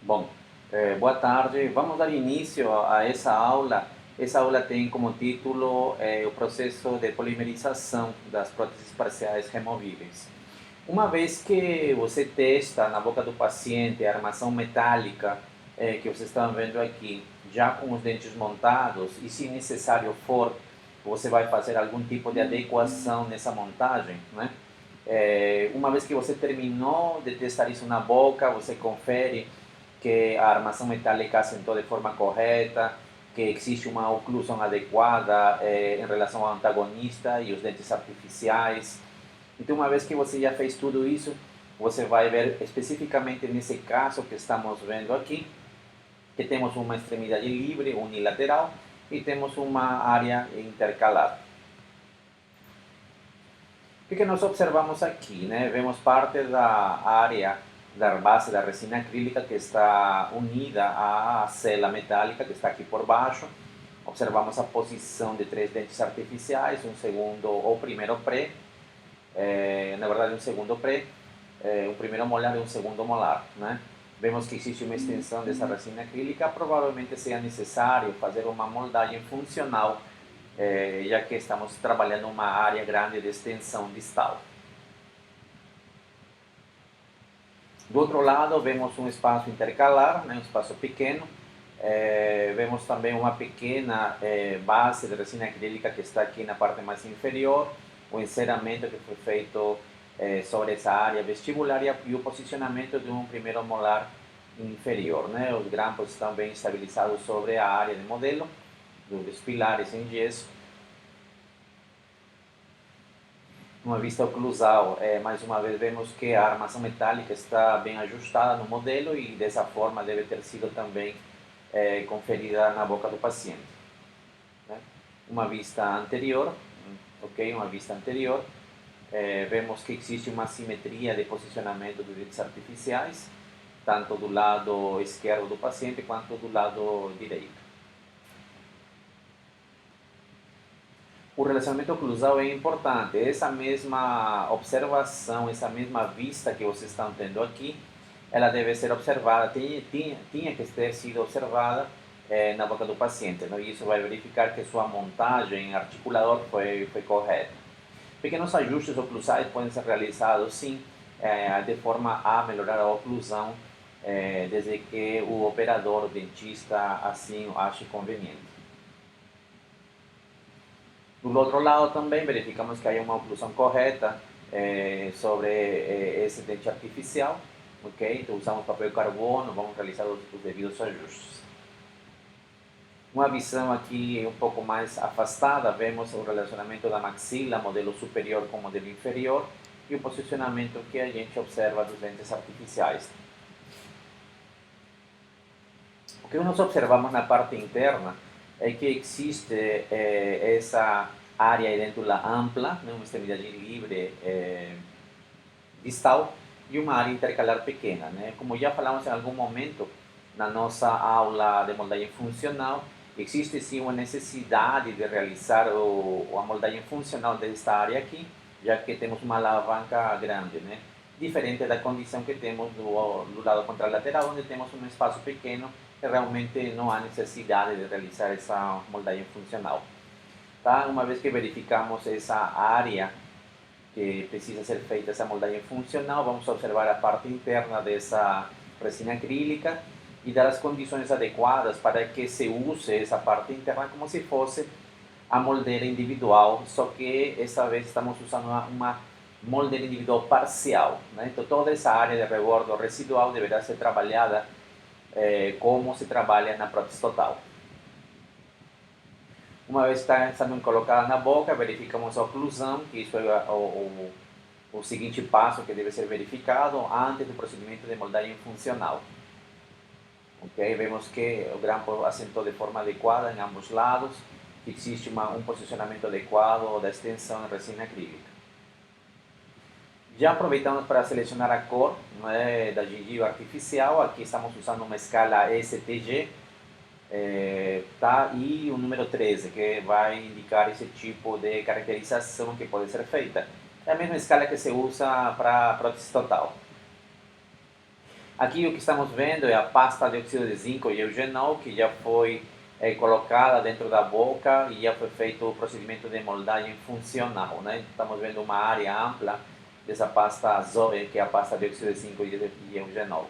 Bom, boa tarde. Vamos dar início a essa aula. Essa aula tem como título o processo de polimerização das próteses parciais removíveis. Uma vez que você testa na boca do paciente a armação metálica que vocês estão vendo aqui, já com os dentes montados, e se necessário for, você vai fazer algum tipo de adequação nessa montagem, né? Uma vez que você terminou de testar isso na boca, você confere que a armação metálica assentou de forma correta, que existe uma oclusão adequada em relação ao antagonista e os dentes artificiais. Então, uma vez que você já fez tudo isso, você vai ver especificamente nesse caso que estamos vendo aqui, que temos uma extremidade livre, unilateral, e temos uma área intercalar. O que nós observamos aqui? Né? Vemos parte da área da base da resina acrílica que está unida à cela metálica que está aqui por baixo. Observamos a posição de 3 dentes artificiais, um segundo ou primeiro pré, na verdade um segundo pré, um primeiro molar e um segundo molar. Né? Vemos que existe uma extensão dessa resina acrílica, provavelmente seja necessário fazer uma moldagem funcional, já que estamos trabalhando uma área grande de extensão distal. Do outro lado, vemos um espaço intercalar, né, um espaço pequeno. Vemos também uma pequena base de resina acrílica que está aqui na parte mais inferior, o enceramento que foi feito sobre essa área vestibular e o posicionamento de um primeiro molar inferior. Né? Os grampos estão bem estabilizados sobre a área de modelo, dos pilares em gesso. Uma vista oclusal, mais uma vez vemos que a armação metálica está bem ajustada no modelo e dessa forma deve ter sido também conferida na boca do paciente. Né? Uma vista anterior, ok? Uma vista anterior, vemos que existe uma simetria de posicionamento dos dentes artificiais, tanto do lado esquerdo do paciente quanto do lado direito. O relacionamento oclusal é importante. Essa mesma observação, essa mesma vista que vocês estão tendo aqui, ela deve ser observada, tinha que ter sido observada na boca do paciente. Né? E isso vai verificar que sua montagem articulador foi correta. Pequenos ajustes oclusais podem ser realizados, sim, de forma a melhorar a oclusão, desde que o operador, o dentista, assim ache conveniente. Do outro lado também verificamos que há uma oclusão correta sobre esse dente artificial, ok? Então usamos papel carbono, vamos realizar os devidos ajustes. Uma visão aqui um pouco mais afastada, vemos o relacionamento da maxila, modelo superior com modelo inferior, e o posicionamento que a gente observa dos dentes artificiais. O que nós observamos na parte interna é que existe essa área edêntula ampla, né, uma extremidade livre distal e uma área intercalar pequena. Né? Como já falamos em algum momento na nossa aula de moldagem funcional, existe sim uma necessidade de realizar a moldagem funcional desta área aqui, já que temos uma alavanca grande, né? Diferente da condição que temos do lado contralateral, onde temos um espaço pequeno e realmente não há necessidade de realizar essa moldagem funcional. Tá? Uma vez que verificamos essa área que precisa ser feita essa moldagem funcional, vamos observar a parte interna dessa resina acrílica e dar as condições adequadas para que se use essa parte interna como se fosse a moldeira individual, só que essa vez estamos usando uma moldeira individual parcial. Né? Então toda essa área de rebordo residual deverá ser trabalhada como se trabalha na prótese total. Uma vez que está sendo colocada na boca, verificamos a oclusão, que isso é o seguinte passo que deve ser verificado antes do procedimento de moldagem funcional. Okay? Vemos que o grampo assentou de forma adequada em ambos lados, que existe um posicionamento adequado da extensão em resina acrílica. Já aproveitamos para selecionar a cor, né, da gengiva artificial. Aqui estamos usando uma escala STG, tá? E o número 13, que vai indicar esse tipo de caracterização que pode ser feita. É a mesma escala que se usa para prótese total. Aqui o que estamos vendo é a pasta de óxido de zinco e eugenol, que já foi colocada dentro da boca e já foi feito o procedimento de moldagem funcional, né? Estamos vendo uma área ampla dessa pasta Zoe, que é a pasta de óxido de zinco e eugenol.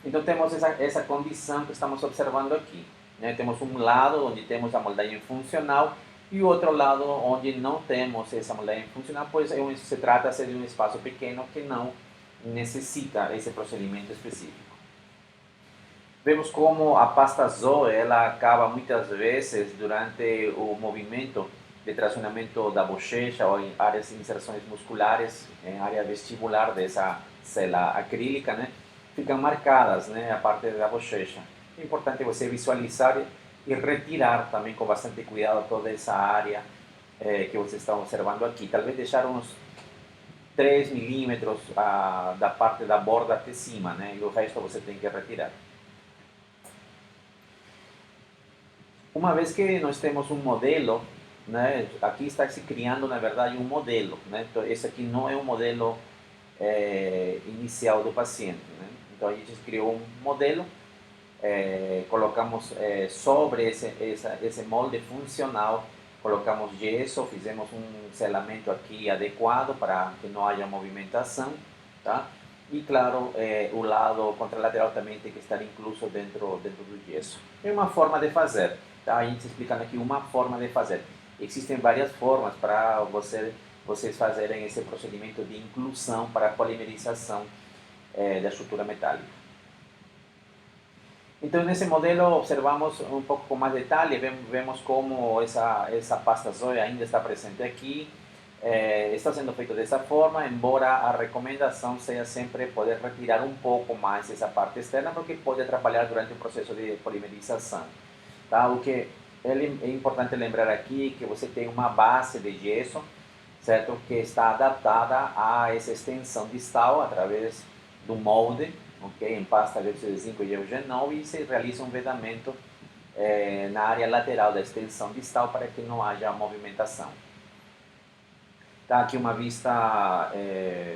Então temos essa condição que estamos observando aqui, né? Temos um lado onde temos a moldagem funcional e o outro lado onde não temos essa moldagem funcional, pois se trata de um espaço pequeno que não necessita esse procedimento específico. Vemos como a pasta Zoe ela acaba muitas vezes durante o movimento de tracionamento da bochecha ou em áreas de inserções musculares, em área vestibular dessa célula acrílica, né? Ficam marcadas, né, a parte da bochecha. É importante você visualizar e retirar também com bastante cuidado toda essa área que você está observando aqui. Talvez deixar uns 3 milímetros da parte da borda até cima, né? E o resto você tem que retirar. Uma vez que nós temos um modelo, né, aqui está se criando, na verdade, um modelo. Né? Então, esse aqui não é um modelo inicial do paciente. Né? Então, a gente criou um modelo, colocamos sobre esse molde funcional, colocamos gesso, fizemos um selamento aqui adequado para que não haja movimentação. Tá? E, claro, o lado contralateral também tem que estar incluso dentro do gesso. É uma forma de fazer. Tá? A gente explicando aqui uma forma de fazer. Existem várias formas para vocês fazerem esse procedimento de inclusão para a polimerização da estrutura metálica. Então, nesse modelo, observamos um pouco com mais detalhe, vemos como essa pasta Zoe ainda está presente aqui, está sendo feito dessa forma, embora a recomendação seja sempre poder retirar um pouco mais essa parte externa, porque pode atrapalhar durante o processo de polimerização. Tá? O que é importante lembrar aqui que você tem uma base de gesso, certo? Que está adaptada a essa extensão distal através do molde, okay? Em pasta de óxido de zinco e eugenol, e se realiza um vedamento na área lateral da extensão distal para que não haja movimentação. Tá aqui uma vista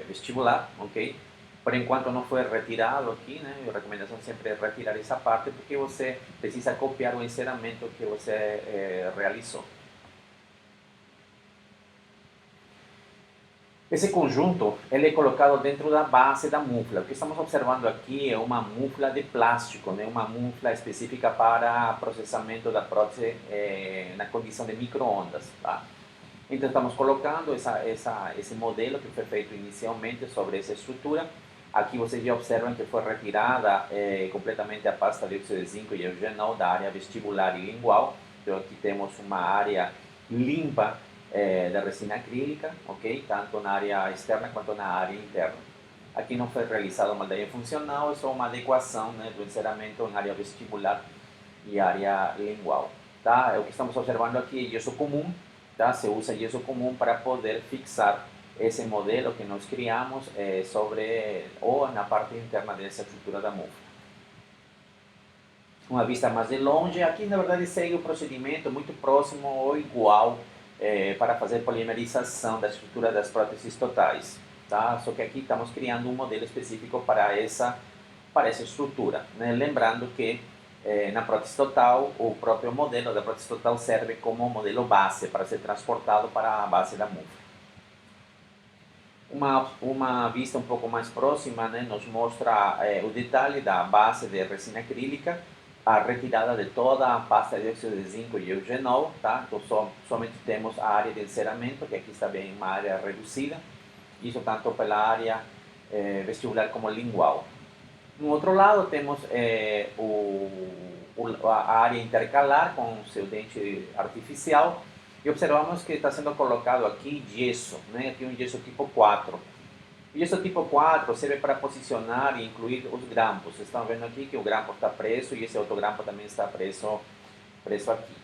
vestibular, ok? Por enquanto não foi retirado aqui, né? A recomendação sempre é retirar essa parte porque você precisa copiar o enceramento que você realizou. Esse conjunto ele é colocado dentro da base da mufla. O que estamos observando aqui é uma mufla de plástico, né? Uma mufla específica para processamento da prótese na condição de micro-ondas. Tá? Então estamos colocando esse modelo que foi feito inicialmente sobre essa estrutura. Aqui vocês já observam que foi retirada completamente a pasta de óxido de zinco e eugenol da área vestibular e lingual. Então aqui temos uma área limpa da resina acrílica, ok? Tanto na área externa quanto na área interna. Aqui não foi realizada uma moldagem funcional, é só uma adequação, né, do enceramento em área vestibular e área lingual. Tá? O que estamos observando aqui é gesso comum. Tá? Se usa gesso comum para poder fixar esse modelo que nós criamos sobre ou na parte interna dessa estrutura da mufla. Uma vista mais de longe, aqui na verdade segue o procedimento muito próximo ou igual para fazer polimerização da estrutura das próteses totais. Tá? Só que aqui estamos criando um modelo específico para essa estrutura. Né? Lembrando que na prótese total, o próprio modelo da prótese total serve como modelo base para ser transportado para a base da mufla. Uma vista um pouco mais próxima, né, nos mostra o detalhe da base de resina acrílica, a retirada de toda a pasta de óxido de zinco e eugenol, tá? Então somente temos a área de enceramento, que aqui está bem uma área reduzida, isso tanto pela área vestibular como lingual. No outro lado temos a área intercalar com seu dente artificial e observamos que está sendo colocado aqui gesso, né? Aqui um gesso tipo 4. O gesso tipo 4 serve para posicionar e incluir os grampos. Vocês estão vendo aqui que o grampo está preso e esse outro grampo também está preso aqui.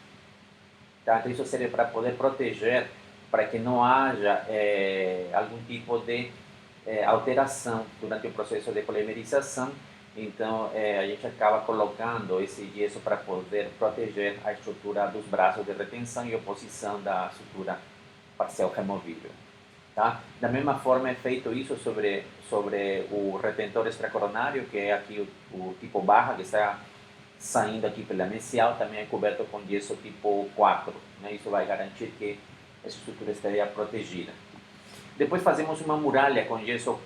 Tá? Então isso serve para poder proteger, para que não haja algum tipo de alteração durante o processo de polimerização. Então a gente acaba colocando esse gesso para poder proteger a estrutura dos braços de retenção e oposição da estrutura parcial removível. Tá? Da mesma forma é feito isso sobre o retentor extracoronário, que é aqui o tipo barra, que está saindo aqui pela mesial, também é coberto com gesso tipo 4. Né? Isso vai garantir que essa estrutura esteja protegida. Depois fazemos uma muralha com gesso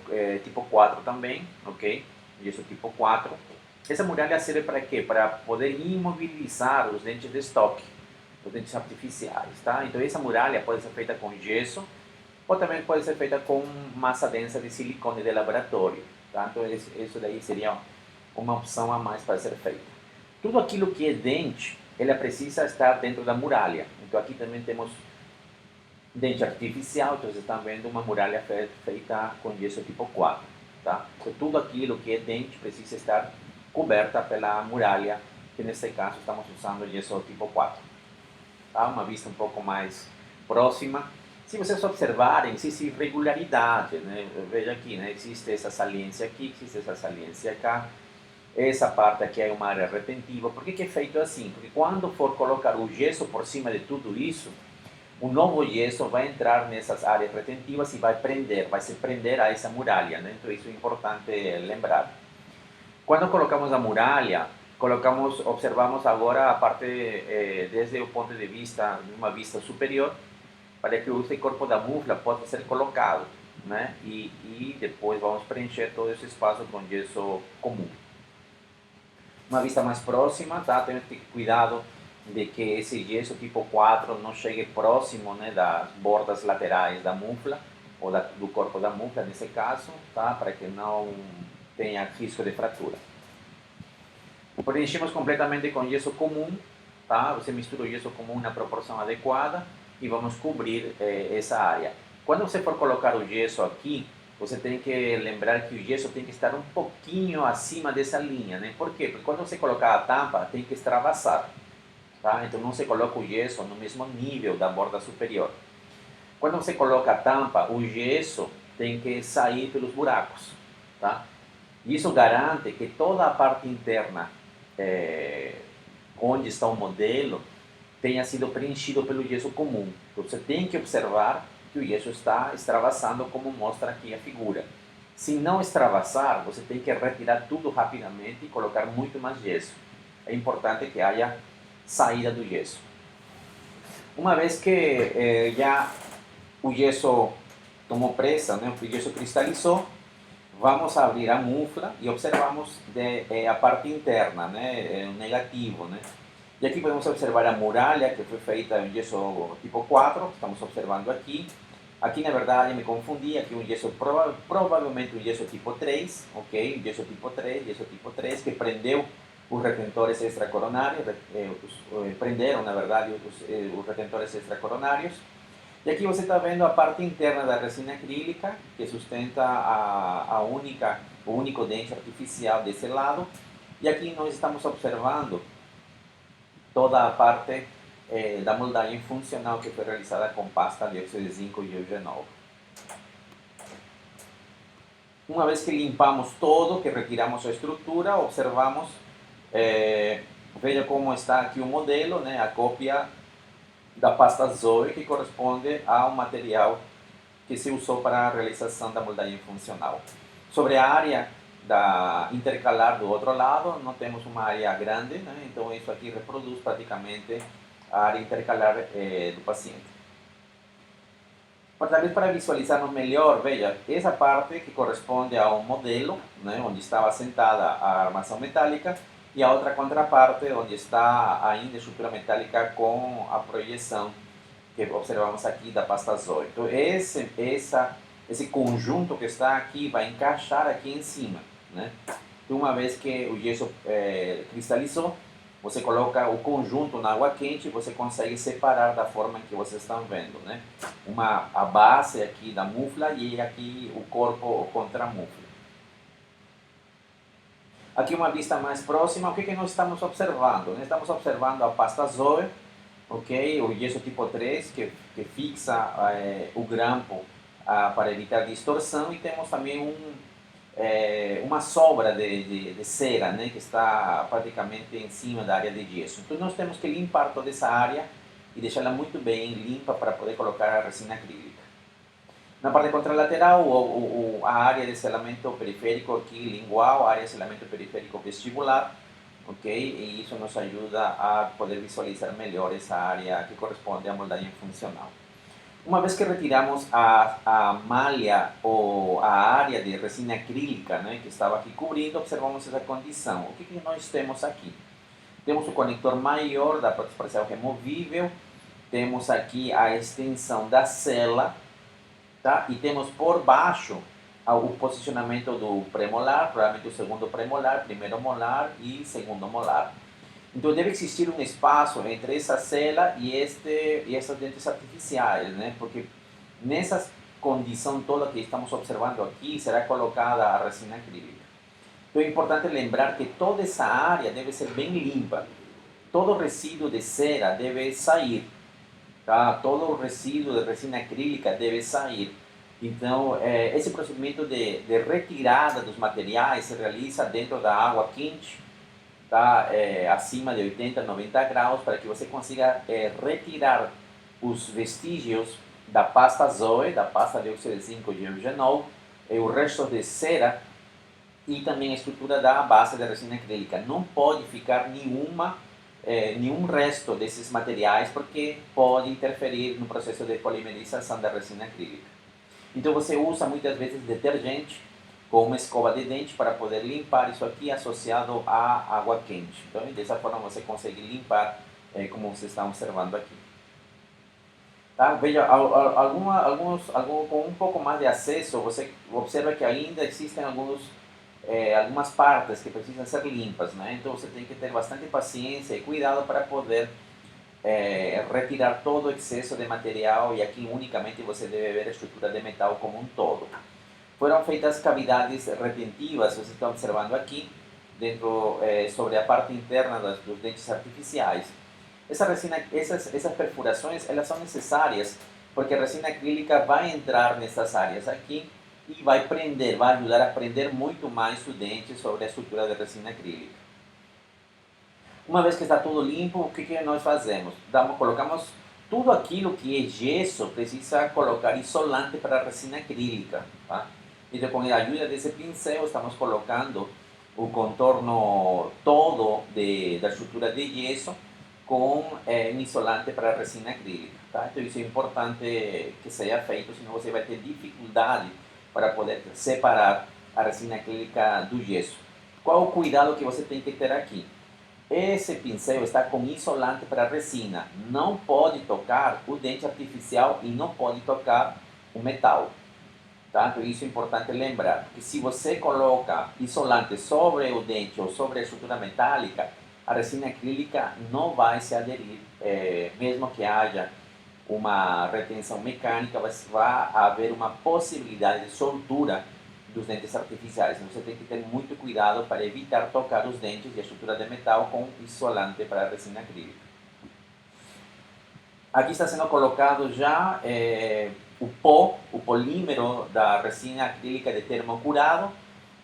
tipo 4 também, ok? Gesso tipo 4. Essa muralha serve para quê? Para poder imobilizar os dentes de estoque, os dentes artificiais, tá? Então essa muralha pode ser feita com gesso ou também pode ser feita com massa densa de silicone de laboratório, tá? Então isso daí seria uma opção a mais para ser feita. Tudo aquilo que é dente, ela precisa estar dentro da muralha. Então aqui também temos dente artificial, então vocês estão vendo uma muralha feita com gesso tipo 4. Tá? Então tudo aquilo que é dente precisa estar coberta pela muralha, que nesse caso estamos usando gesso tipo 4. Tá? Uma vista um pouco mais próxima. Se vocês observarem, existe irregularidade, né? Veja aqui, né? Existe essa saliência aqui, existe essa saliência aqui. Essa parte aqui é uma área retentiva. Por que é feito assim? Porque quando for colocar o gesso por cima de tudo isso, o novo gesso vai entrar nessas áreas retentivas e vai se prender a essa muralha, né? Então isso é importante lembrar. Quando colocamos a muralha, observamos agora a parte desde o ponto de vista, de uma vista superior, para que esse corpo da mufla possa ser colocado, né? E depois vamos preencher todo esse espaço com gesso comum. Uma vista mais próxima, tá? Temos que ter cuidado de que esse gesso tipo 4 não chegue próximo, né, das bordas laterais da mufla, ou do corpo da mufla, nesse caso, tá? Para que não tenha risco de fratura. Preenchemos completamente com gesso comum, tá? Você mistura o gesso comum na proporção adequada e vamos cobrir essa área. Quando você for colocar o gesso aqui, você tem que lembrar que o gesso tem que estar um pouquinho acima dessa linha, né? Por quê? Porque quando você colocar a tampa, tem que extravasar, tá? Então não se coloca o gesso no mesmo nível da borda superior. Quando você coloca a tampa, o gesso tem que sair pelos buracos, tá? Isso garante que toda a parte interna onde está o modelo tenha sido preenchido pelo gesso comum. Então, você tem que observar que o gesso está extravasando, como mostra aqui a figura. Se não extravasar, você tem que retirar tudo rapidamente e colocar muito mais gesso. É importante que haja saída do gesso. Uma vez que já o gesso tomou presa, né, o gesso cristalizou, vamos abrir a mufla e observamos a parte interna, né, o negativo, né. E aqui podemos observar a muralha que foi feita em gesso tipo 4, estamos observando aqui. Aqui, na verdade, me confundi, aqui um gesso, provavelmente um gesso tipo 3, ok? Um gesso tipo 3, que prendeu os retentores extracoronários, prenderam, na verdade, os retentores extracoronários. E aqui você está vendo a parte interna da resina acrílica, que sustenta o único dente artificial desse lado. E aqui nós estamos observando toda a parte da moldagem funcional que foi realizada com pasta de óxido de zinco e eugenol. Uma vez que limpamos todo, que retiramos a estrutura, observamos, veja como está aqui o modelo, né, a cópia da pasta Zoe, que corresponde ao material que se usou para a realização da moldagem funcional. Sobre a área intercalar do outro lado, não temos uma área grande, né? Então isso aqui reproduz praticamente a área intercalar do paciente. Talvez para visualizarmos melhor, veja, essa parte que corresponde ao modelo, né, onde estava assentada a armação metálica, e a outra contraparte, onde está ainda a estrutura metálica com a projeção que observamos aqui da pasta Zoe. Então esse conjunto que está aqui vai encaixar aqui em cima, né? Então, uma vez que o gesso cristalizou, você coloca o conjunto na água quente e você consegue separar da forma que vocês estão vendo, né? A base aqui da mufla e aqui o corpo contra a mufla. Aqui uma vista mais próxima, o que nós estamos observando? Nós estamos observando a pasta Zoe, ok? O gesso tipo 3, que fixa o grampo para evitar distorção, e temos também uma sobra de cera, né, que está praticamente em cima da área de gesso. Então nós temos que limpar toda essa área e deixá-la muito bem limpa para poder colocar a resina acrílica. Na parte contralateral, a área de selamento periférico aqui lingual, a área de selamento periférico vestibular, ok? E isso nos ajuda a poder visualizar melhor essa área que corresponde à moldagem funcional. Uma vez que retiramos a malha ou a área de resina acrílica, né, que estava aqui cobrindo, observamos essa condição. O que nós temos aqui? Temos o conector maior da prótese parcial removível, temos aqui a extensão da cela, tá? E temos por baixo o posicionamento do premolar, provavelmente o segundo premolar, primeiro molar e segundo molar. Então deve existir um espaço entre essa cela e essas dentes artificiais, né? Porque nessa condição toda que estamos observando aqui, será colocada a resina acrílica. Então é importante lembrar que toda essa área deve ser bem limpa. Todo resíduo de cera deve sair, tá? Todo o resíduo de resina acrílica deve sair. Então, esse procedimento de retirada dos materiais se realiza dentro da água quente, tá? Acima de 80, 90 graus, para que você consiga retirar os vestígios da pasta Zoe, da pasta de óxido de zinco de eugenol, o resto de cera e também a estrutura da base de resina acrílica. Não pode ficar nenhum resto desses materiais, porque pode interferir no processo de polimerização da resina acrílica. Então você usa muitas vezes detergente com uma escova de dente para poder limpar isso aqui associado à água quente. Então dessa forma você consegue limpar como você está observando aqui. Tá? Veja, com um pouco mais de acesso, você observa que ainda existem algumas partes que precisam ser limpas, né? Então você tem que ter bastante paciência e cuidado para poder retirar todo o excesso de material, e aqui unicamente você deve ver a estrutura de metal como um todo. Foram feitas cavidades retentivas, você está observando aqui, sobre a parte interna dos dentes artificiais. Essas perfurações elas são necessárias porque a resina acrílica vai entrar nessas áreas aqui e vai ajudar a prender muito mais o dente sobre a estrutura de resina acrílica. Uma vez que está tudo limpo, o que nós fazemos? Colocamos tudo aquilo que é gesso, precisa colocar isolante para a resina acrílica. Tá? Então, com a ajuda desse pincel, estamos colocando o contorno todo da estrutura de gesso com um isolante para a resina acrílica. Tá? Então, isso é importante que seja feito, senão você vai ter dificuldade para poder separar a resina acrílica do gesso. Qual o cuidado que você tem que ter aqui? Esse pincel está com isolante para a resina. Não pode tocar o dente artificial e não pode tocar o metal. Tá? Então isso é importante lembrar, que se você coloca isolante sobre o dente ou sobre a estrutura metálica, a resina acrílica não vai se aderir, mesmo que haja uma retenção mecânica, vai haver uma possibilidade de soltura dos dentes artificiais. Então, você tem que ter muito cuidado para evitar tocar os dentes e a estrutura de metal com isolante para a resina acrílica. Aqui está sendo colocado já o polímero da resina acrílica de termocurado,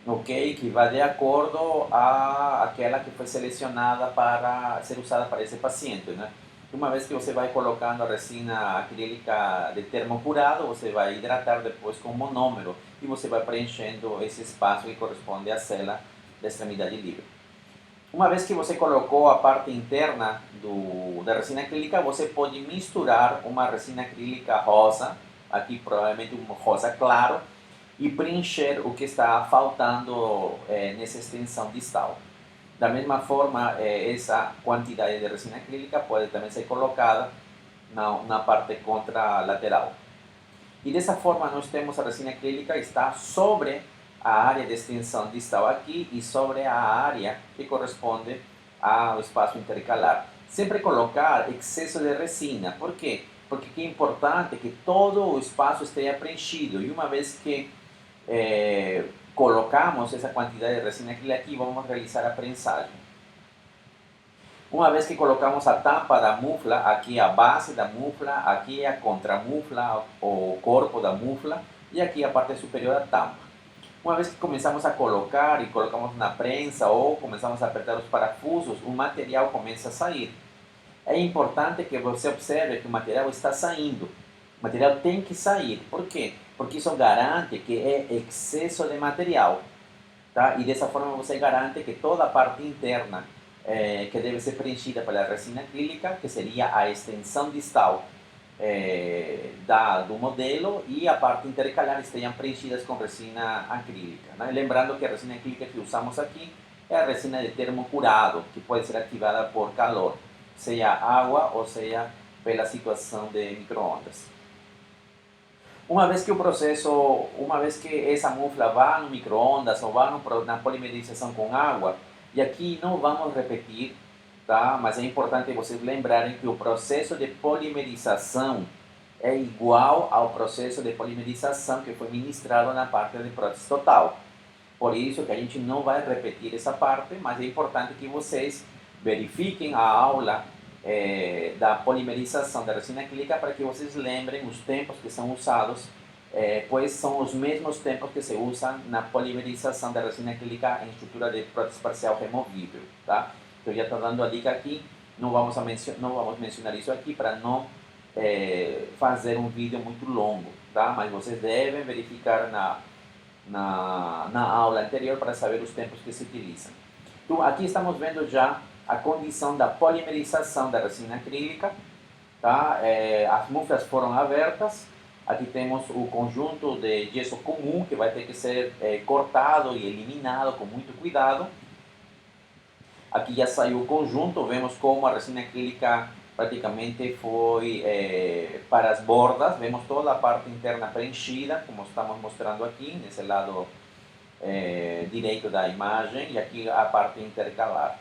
ok, que vai de acordo àquela que foi selecionada para ser usada para esse paciente, né? Uma vez que você vai colocando a resina acrílica de termocurado, você vai hidratar depois com monômero e você vai preenchendo esse espaço que corresponde à cela da extremidade livre. Uma vez que você colocou a parte interna da resina acrílica, você pode misturar uma resina acrílica rosa, aqui provavelmente um rosa claro, e preencher o que está faltando nessa extensão distal. Da mesma forma, essa quantidade de resina acrílica pode também ser colocada na parte contralateral. E dessa forma nós temos a resina acrílica que está sobre a área de extensão distal aqui e sobre a área que corresponde ao espaço intercalar. Sempre colocar excesso de resina. Por quê? Porque é importante que todo o espaço esteja preenchido, e uma vez que colocamos essa quantidade de resina acrílica aqui, vamos realizar a prensagem. Uma vez que colocamos a tampa da mufla, aqui a base da mufla, aqui a contramufla, o corpo da mufla, e aqui a parte superior da tampa. Uma vez que começamos a colocar e colocamos na prensa ou começamos a apertar os parafusos, o material começa a sair. É importante que você observe que o material está saindo. O material tem que sair. Por quê? porque isso garante que é excesso de material, tá? E dessa forma você garante que toda a parte interna que deve ser preenchida pela resina acrílica, que seria a extensão distal do modelo, e a parte intercalar estejam preenchidas com resina acrílica, né? Lembrando que a resina acrílica que usamos aqui é a resina de termocurado, que pode ser ativada por calor, seja água ou seja pela situação de microondas. Uma vez que o processo, uma vez que essa mufla vá no microondas ou vá na polimerização com água, e aqui não vamos repetir, tá? Mas é importante vocês lembrarem que o processo de polimerização é igual ao processo de polimerização que foi ministrado na parte de prótese total. Por isso que a gente não vai repetir essa parte, mas é importante que vocês verifiquem a aula da polimerização da resina acrílica para que vocês lembrem os tempos que são usados, pois são os mesmos tempos que se usam na polimerização da resina acrílica em estrutura de prótese parcial removível, tá? Eu já estou dando a dica aqui, não vamos mencionar isso aqui para não fazer um vídeo muito longo, tá? Mas vocês devem verificar na aula anterior para saber os tempos que se utilizam. Então, aqui estamos vendo já a condição da polimerização da resina acrílica, tá? As muflas foram abertas, aqui temos o conjunto de gesso comum que vai ter que ser cortado e eliminado com muito cuidado. Aqui já saiu o conjunto, vemos como a resina acrílica praticamente foi para as bordas, vemos toda a parte interna preenchida, como estamos mostrando aqui, nesse lado direito da imagem, e aqui a parte intercalar.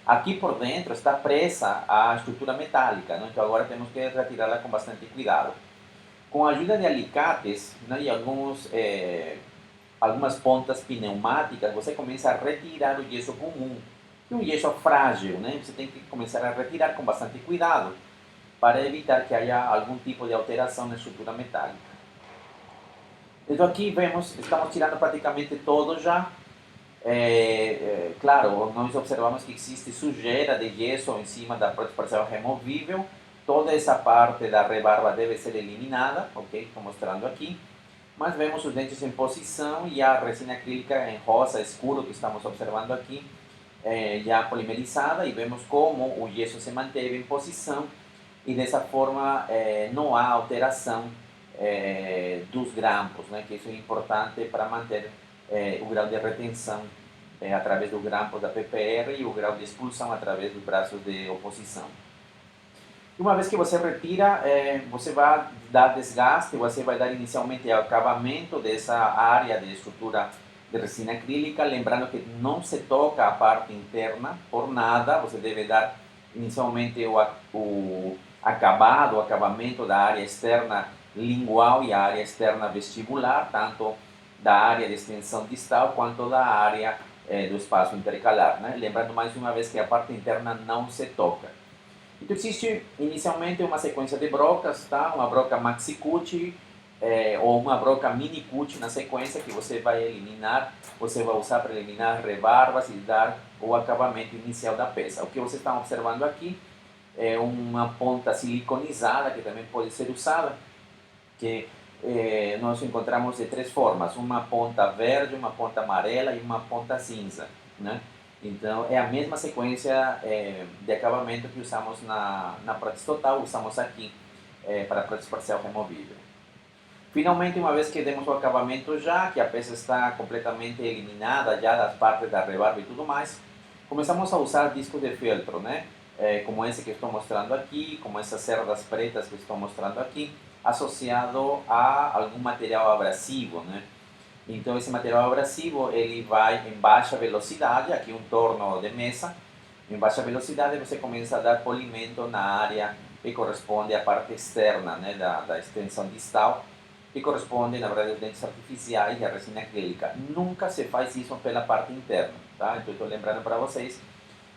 Aqui por dentro está presa a estrutura metálica, né? Então agora temos que retirá-la com bastante cuidado. Com a ajuda de alicates, né, e algumas pontas pneumáticas, você começa a retirar o gesso comum, que é um gesso frágil, né? Você tem que começar a retirar com bastante cuidado para evitar que haja algum tipo de alteração na estrutura metálica. Então aqui vemos, estamos tirando praticamente todo já. Claro, nós observamos que existe sujeira de gesso em cima da prótese parcial removível. Toda essa parte da rebarba deve ser eliminada, ok? Estou mostrando aqui. Mas vemos os dentes em posição e a resina acrílica em rosa escuro que estamos observando aqui, já polimerizada, e vemos como o gesso se manteve em posição e dessa forma não há alteração dos grampos, né? Que isso é importante para manter o grau de retenção através do grampo da PPR e o grau de expulsão através dos braços de oposição. Uma vez que você retira, você vai dar desgaste, você vai dar inicialmente acabamento dessa área de estrutura de resina acrílica, lembrando que não se toca a parte interna por nada, você deve dar inicialmente o acabamento da área externa lingual e a área externa vestibular, tanto da área de extensão distal quanto da área do espaço intercalar, né? Lembrando mais uma vez que a parte interna não se toca. Então existe inicialmente uma sequência de brocas, tá? Uma broca maxi-cut ou uma broca mini-cut na sequência que você vai eliminar, você vai usar para eliminar rebarbas e dar o acabamento inicial da peça. O que vocês estão observando aqui é uma ponta siliconizada que também pode ser usada, que nós encontramos de três formas: uma ponta verde, uma ponta amarela e uma ponta cinza, né? Então é a mesma sequência de acabamento que usamos na prótese total, usamos aqui para a prótese parcial removível. Finalmente, uma vez que demos o acabamento já, que a peça está completamente eliminada já das partes da rebarba e tudo mais, começamos a usar discos de feltro, né? Como esse que estou mostrando aqui, como essas cerdas pretas que estou mostrando aqui, associado a algum material abrasivo, né? Então esse material abrasivo ele vai em baixa velocidade, aqui um torno de mesa, em baixa velocidade você começa a dar polimento na área que corresponde à parte externa, né, da extensão distal, que corresponde na verdade aos dentes artificiais e à resina acrílica. Nunca se faz isso pela parte interna, tá? Então estou lembrando para vocês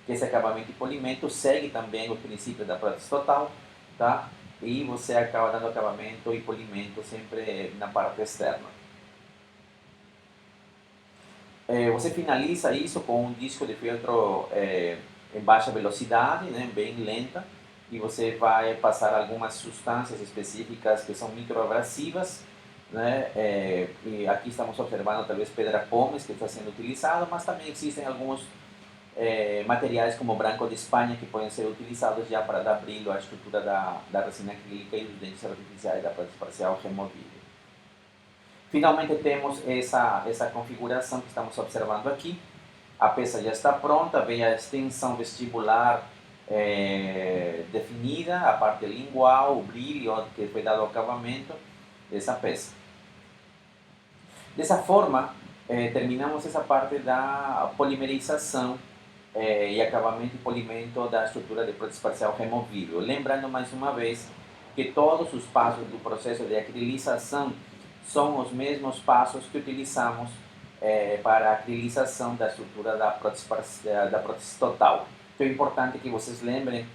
que esse acabamento e polimento segue também os princípios da prótese total, tá? E você acaba dando acabamento e polimento sempre na parte externa. Você finaliza isso com um disco de feltro em baixa velocidade, né, bem lenta, e você vai passar algumas substâncias específicas que são microabrasivas né? E aqui estamos observando talvez pedra pómez que está sendo utilizado, mas também existem alguns materiais como branco de Espanha que podem ser utilizados já para dar brilho à estrutura da resina acrílica e dos dentes artificiais da prótese parcial removível. Finalmente temos essa configuração que estamos observando aqui. A peça já está pronta, vem a extensão vestibular definida, a parte lingual, o brilho que foi dado ao acabamento dessa peça. Dessa forma, terminamos essa parte da polimerização e acabamento e polimento da estrutura de prótese parcial removível. Lembrando mais uma vez que todos os passos do processo de acrilização são os mesmos passos que utilizamos para a acrilização da estrutura da prótese total. Então é importante que vocês lembrem,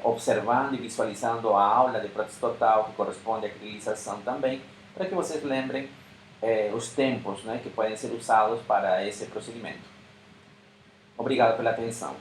observando e visualizando a aula de prótese total, que corresponde à acrilização também, para que vocês lembrem os tempos, né, que podem ser usados para esse procedimento. Obrigado pela atenção.